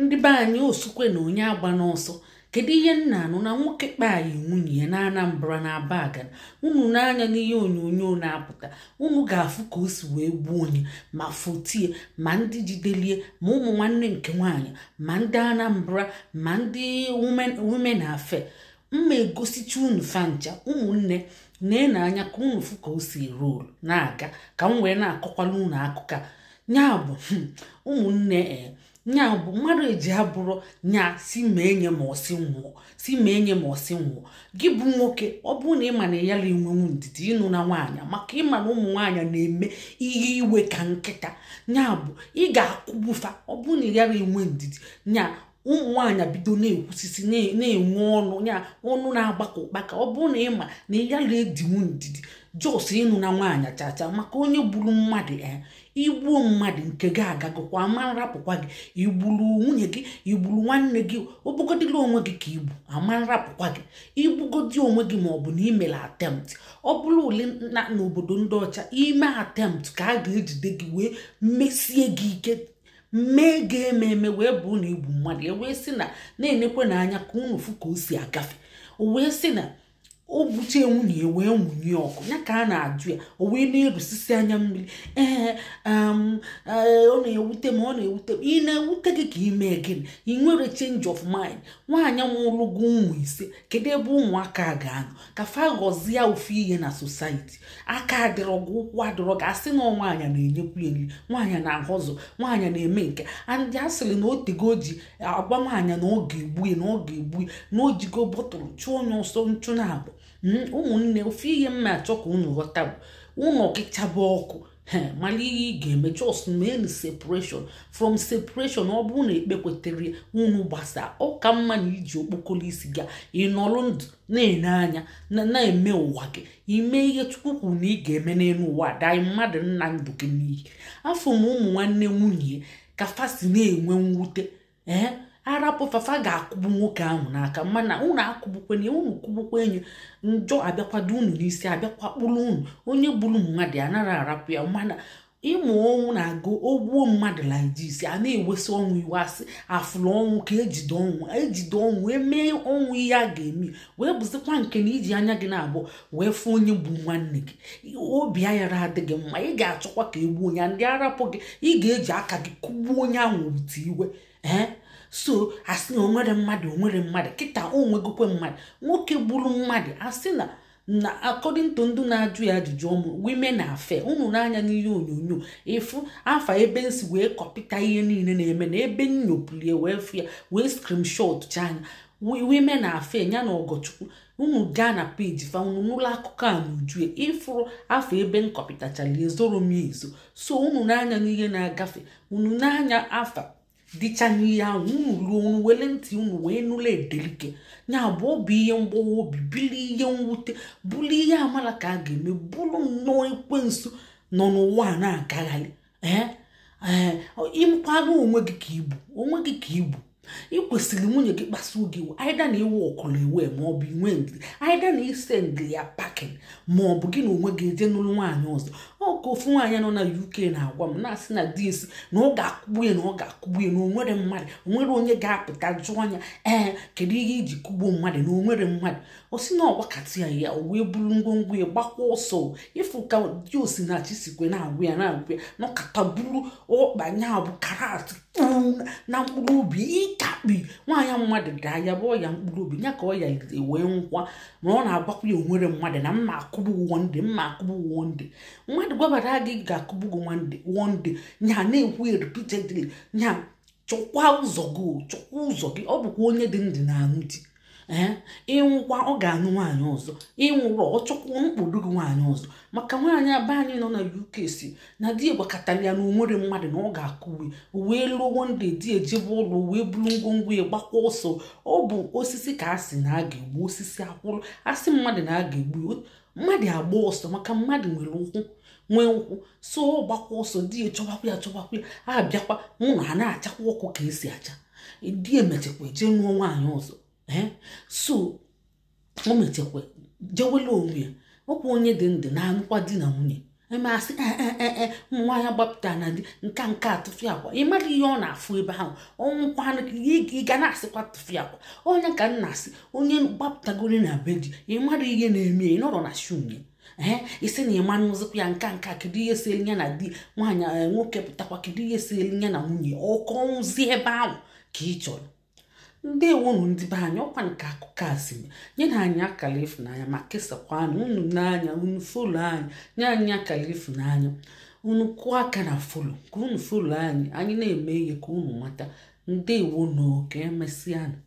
ndị be anyị osukwe na onye agba n'ọsọ kedu ihe nna anụ na nwoke kpaa ya nwunye ya na Anambra na Abagana unu n'anya n'ihe onyonyo na-apụta unu ga-afụ ka o si wee gbuo onye ma fotie ma ndị jidelie ma ụmụ nwanne nke nwaanyị ma ndị Anambra ma ndị women affair mma egosicha unu fancha ụmụnne na anya ka unu fụ ka o si rolu na-aga ka m wee na-akọkwala unu akụkọ nya bụ ụmụnne nya bụ mmadụ eji abụrụ nya si mee nye ma ọsị nwụọ si mee nye ma ọsị nwụọ gị bụ nwoke ọ bụ na ịma na ya la enwenwu ndidi ịnụ na nwaanyị maka ịma na ụmụ nwaanyị na-eme ihe iwe ka nkịta nya bụ ị ga-akwụgbufa ọ bụ na ya la enwe ndidi nya ụmụ nwaanyị bido na-ekwusisi na-enwe ọnụ nya ọnụ na-agbakọ ụkpaka ọ bụ na ịma na ya la edinwu ndidi jos ịnụ na nwaanyị chacha maka onye gburu mmadụ igbuo mmadụ nke gị agagokwa ama nrapụkwa gị igburu nwunye gị igburu nwanne gị obugodila onwe gị ka igbu ama nrapụkwa gị igbugodi onwe gị ma ọ bụ na imere attempt ọ bụrụ ule n'obodo ndị ọcha ime attempt ka a ga-ejide gị wee mesie gị ike mee ga-eme wee bụ na igbu mmadụ wee sị na-enekwe n'anya ka unu fụ ka o si agafe o wee sị na o buche nwunye wee nwunye ọkụ ya ka a na-ajụ ya o wee na-erusisi anya mmiri ọ na-ewute m ị na-ewute gị ka ime gịnị ị nwere change of mind nwaanyị nwụrụgo ụmụ ise kedu ebe ụmụaka ga-anọ ka fa ghọzie ofu ihe na society aka adịrọ gị ụkwụ adịrọ gị asị na nwaanyị na-enyekwu ya nri nwaanyị na-ahọzọ nwaanyị na-eme nke andị asịrị na otego ji agba nwaanyị na ọ ga-egbu ya na o jigo bọtụlụ chụọ onye ọsọ nchụ na-abụ ụmụnne ofu ihe mma achọ ka unu ghọta bụ unu ọkịchaba ọkụ mara ihe ị ga-eme just mee separation from separation ọ bụrụ na ekpekwetere unu gbasa ọ ka mma na iji okpokolo isi ga ịnọrọ ndụ na-ene anya na-eme ụwa gị ime ihe Chukwu kwuru na ị ga-eme n'elu ụwa dai mmadụ nna ndụ gị n'ihi afọ m ụmụ nwanne nwunye ka fasi na-enwe mwute arapụ fafa ga-akụgbu nwoke ahụ n'aka mana unu akụgbukwenye unu kụgbukwa enyi njọ abịakwado unu n'isi abịakwa kpụrụ unu onye gburu mmadụ anaghị arapụ ya mana ịmụ ọnwụ na-agụ ogbuo mmadụ laijisi a na-ewesi ọnwụ iwe asị afụrụ ọnwụ ka ejide ọnwụ emee ọnwụ ihe a ga-eme wee bụzikwa nke na iji anya gị na-abụ wee fụ onye bụ nwanne gị obi ayara adịghị mma ị ga-achọkwa ka egbuo onye ndị arapụ gị ị ga-eji aka gị kụgbuo onye ahụ wute iwe so asị na onwere mmadụ kịta onwegokwe mmadụ nwoke gburu mmadụ asị na according to ndị na-ajụ ya ajụjụ ọmụ women affair unu n'anya n'ihe onyonyo efu afa ebe nsi wee kọpịta ihe niile na-eme na ebe nyopulie wee fụ ya wee screenshot chanya women affair ya na Ọgọchukwu unu gaa na peji fa unu n'ụlọ akụkọ a n'uju ifuru afọ ebe nkọpịtachara ezoro m ezo so unu n'anya n'ihe na-agafe unu n'anya afa dịcha n'ihe ahụ unu ruo unu wele ntị unu wee nụla edelike nya bụ obi ihe mgbawa obi bili ihe mwute bụrụ ihe amala ka a ga-eme bụrụ nnọọ ekwensu nọ n'ụwa a na-agagharị ịmkwara onwe gị ka ibu ị kwesịrị nwunye gị kpasuo gị aịda na iwe ọkụrụ ewe maọbụ inwe ndidi aịda na ise ndidi ya pakin maọbụ gị na onwe gị eje n'ụlọ nwaanyị ọzọ ọ ka ofu nwaanyị nọ na UK na-agwa m na-asị na di esi na ọ ga-akụgbu ya na onwere mmadụ onwere onye ga-apụta jụọ anya kedu ihe iji kụgbuo mmadụ na onwere mmadụ o si na ọgbakatị ya o wee buru ngwongwo ya gbakwa ọsọ ịfụ ka di Osinachi sikwe na-agwụ ya nọkata buru ọkpa nya bụ karat na mkpụrụ obi ịkakpi nwaanyị mmadụ daa ya bụ ọya mkpụrụ obi ya ka ọ ya wee nkwa ma ọ na-agbakwa ya onwere mmadụ na mma akụgbu wonde mmadụ gwabara gị ga-akụgbu gị wonde nya na-ekwu ya repeatedly nya chọkwa ụzọ gị ọ bụkwa onye dị ndụ na-aṅụ di ịnwụkwa ọ ga-anụ nwaanyị ọzọ ịnwụrụ ọchọkwa mkpụrụ gị nwaanyị ọzọ maka nwaanyị aba anyị nọ na UK si na di gbakọtara ya na onwere mmadụ na ọ ga-akụwe wee lụọ wonde di ejebe ụlọ wee buru ngwongwo ya gbakwa ọsọ ọ bụ osisi ka a sị na a ga-egbu osisi akwụrụ asị mmadụ na a ga-egbu mmadụ agba ọsọ maka mmadụ nwee ụkwụ so ọ gbakwa ọsọ di chọbakwa ya abịakwa mụ na ha na-achakwa ọkụ ka esi acha di emechekwa jee nụọ nwaanyị ọzọ so o mechekwa jewela onwe ya ọkwa onye dị ndụ na-anụkwa di na nwunye emasị nwa ya gbapụta na di nka atụfịa akwa ịmara ihe ọ na-afụ ebe ahụ ọnwụkwanụ ị ga na-asịkwa tụfịa akwa onye ka nna asị onye gbapụtagoro na be di ịmara ihe na-eme ị nọrọ na shunye isi na ịma nụzikwa ya nka kedu ihe si ya na di nwaanyị nwoke pụtakwa kedu ihe si ya na nwunye ọkọ nwụzi ebe ahụ ka ị chọrọ ndị ewunu ndị be anyị ọkwa nke akụkọ asịrị nye na anyị akara ịfụnanya ma kesakwanụ unu n'anya unu folo anyị nye anyị akara ịfụnanya unu kụọ aka na folo ka unu folo anyị na-eme ihe ka unu mata ndị ewunu ka emesịanụ